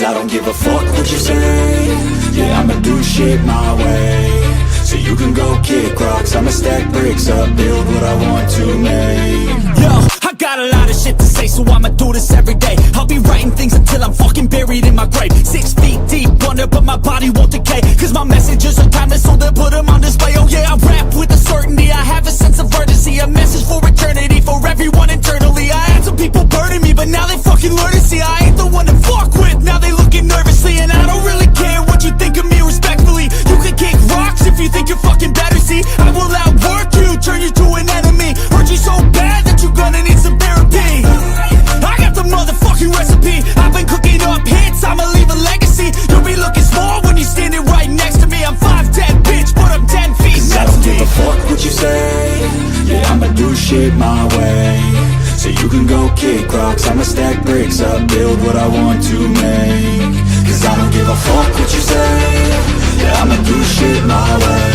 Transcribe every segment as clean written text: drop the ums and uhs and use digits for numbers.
Cause I don't give a fuck what you say. Yeah, I'ma do shit my way. So you can go kick rocks, I'ma stack bricks up, build what I want to make. Yo, I got a lot of shit to say, so I'ma do this every day. I'll be writing things until I'm fucking buried in my grave. 6 feet deep under, but my body won't decay. Cause my messages are timeless, so they'll put them on display. Oh yeah, I rap with a certainty, I have a sense of urgency. A message for eternity, for everyone internally. I had some people burning me, but now they fucking learn to see I ain't the one to fuck with, now they looking nervously. And I don't really care what you think of me, respectfully. You can kick rocks if you think you're fucking better, see. I will outwork you, turn you to an enemy. Hurt you so bad that you're gonna need some therapy. I got the motherfucking recipe. I've been cooking up hits, I'ma leave a legacy. You'll be looking small when you're standing right next to me. I'm 5'10", bitch, but I'm 10 feet next to me. I don't give a fuck what you say. Yeah, I'ma do shit my way. So you can go kick rocks, I'ma stack bricks up, build what I want to make. Cause I don't give a fuck what you say. Yeah, I'ma do shit my way.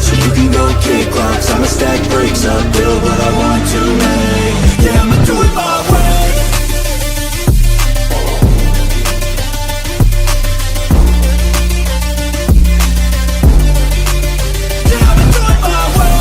So you can go kick rocks, I'ma stack bricks up, build what I want to make. Yeah, I'ma do it my way. Yeah, I'ma do it my way.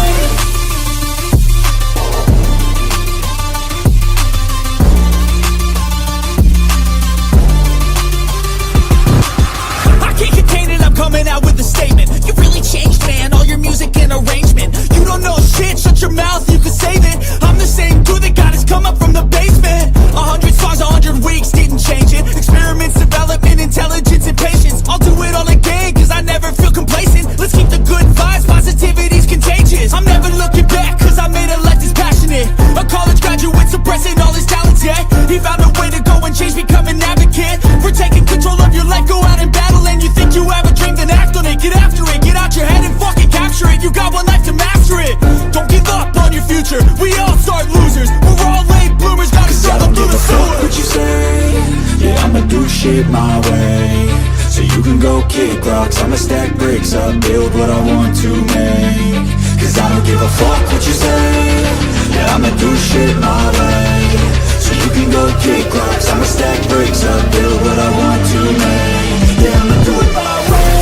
I can't contain it, I'm coming out with a statement. You really changed, man, all your music and arrangement. You don't know shit, shut your mouth, you can save it. I'm the same dude that got his come up from the basement. 100 songs, 100 weeks, didn't change it. Experiments, development, intelligence, and patience. I'll do it all again, cause I never feel complacent. Let's keep the good vibes, positivity's contagious. I'm never looking back, cause I made a life that's passionate. A college graduate suppressing all his talents, yeah. He found a way to go and change, become an advocate. For taking control of your life, go out and battle. And you think you have a dream, then act on it. Get after it, get out your head and fucking capture it. You got one life to master it. Don't give up on your future, we all start losers. We're all late bloomers, gotta struggle through the sewer. What you say? Yeah, I'ma do shit my way. So you can go kick rocks, I'ma stack bricks up, build what I want to make. Cause I don't give a fuck what you say. Yeah, I'ma do shit my way. So you can go kick rocks, I'ma stack bricks up, build what I want to make. Yeah, I'ma do it my way.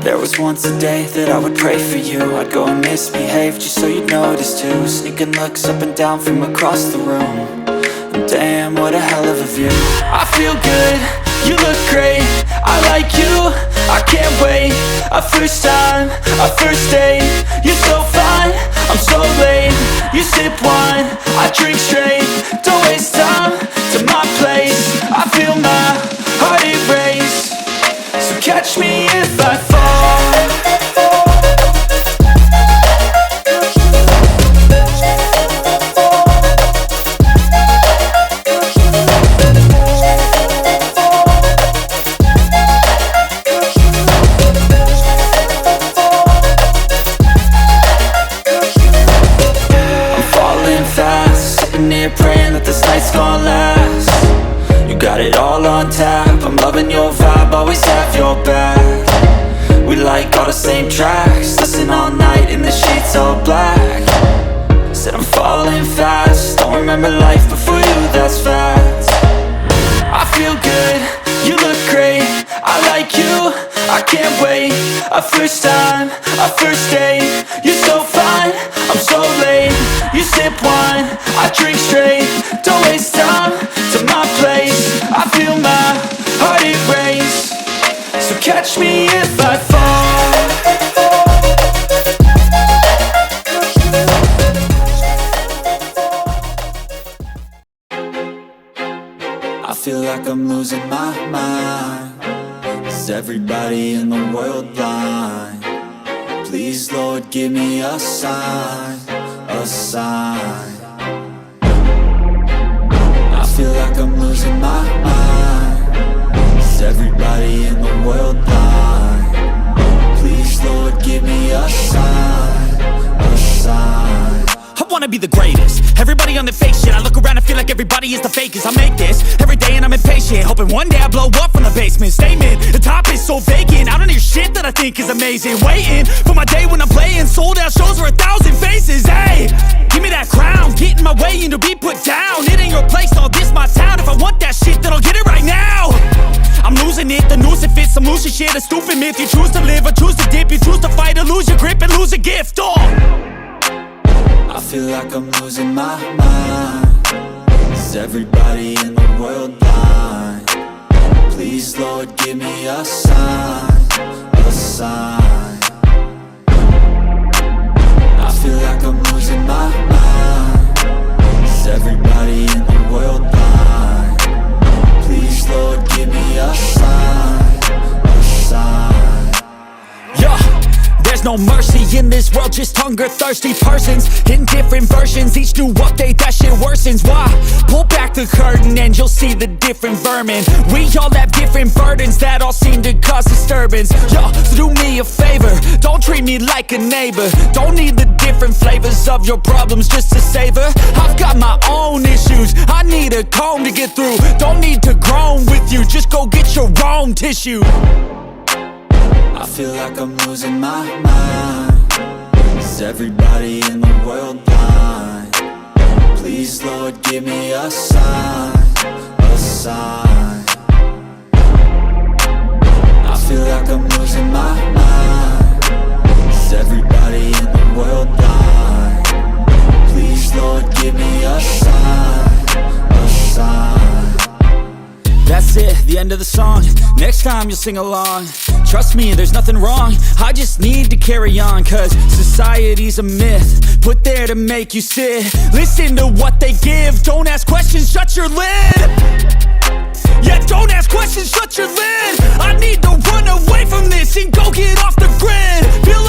There was once a day that I would pray for you. I'd go and misbehave just so you'd notice too. Sneaking looks up and down from across the room. And damn, what a hell of a view. I feel good, you look great, I like you, I can't wait. A first time, a first date. You're so fine, I'm so late. You sip wine, I drink straight. Don't waste time to my place. I feel my heart erase. So catch me if I fall. I'm falling fast, sitting here praying that this night's gonna last. You got it all on tap, I'm loving your vibe, always have your back. We like all the same tracks, listen all night in the sheets all black. Said I'm falling fast, don't remember life before you, that's fact. I feel good, you look great, I like you, I can't wait. A first time, a first date. You're so fine, I'm so late. You sip wine, I drink straight. Don't waste time to my place. I feel my heart erase. So catch me if I fall. I feel like I'm losing my mind, 'cause Is everybody in the world blind? Please, Lord, give me a sign, a sign. I feel like I'm losing my mind. Is everybody in the world blind? Please, Lord, give me a sign, a sign. I wanna be the greatest. Everybody on the fake shit. I look around and feel like everybody is the fakest. I make this every day and I'm impatient, hoping one day I blow up from the basement. Statement, the top is so vacant. I don't hear shit that I think is amazing. Waiting for my day when I'm playing sold out shows for 1,000 faces. Hey, give me that crown, get in my way and to be put down. It ain't your place, all this my town. If I want that shit, then I'll get it right now. I'm losing it, the noose it fits. I'm losing shit, a stupid myth. You choose to live or choose to dip. You choose to fight or lose your grip and lose a gift. I feel like I'm losing my mind. Is everybody in the world blind? Please, Lord, give me a sign, a sign. I feel like I'm losing my mind. Is everybody in the world blind? Please, Lord, give me a sign, a sign. Yeah. There's no mercy in this world, just hunger-thirsty persons in different versions. Each new update, that shit worsens. Why? Pull back the curtain and you'll see the different vermin. We all have different burdens that all seem to cause disturbance. Yo, so do me a favor, don't treat me like a neighbor. Don't need the different flavors of your problems just to savor. I've got my own issues, I need a comb to get through. Don't need to groan with you, just go get your own tissue. I feel like I'm losing my mind. Is everybody in the world blind? Please, Lord, give me a sign, a sign. I feel like I'm losing my mind. Is everybody in the world blind? Please, Lord, give me a sign, a sign. That's it, the end of the song. Next time you'll sing along. Trust me, there's nothing wrong. I just need to carry on, cause society's a myth put there to make you sit. Listen to what they give. Don't ask questions, shut your lid. Yeah, don't ask questions, shut your lid. I need to run away from this and go get off the grid. Feel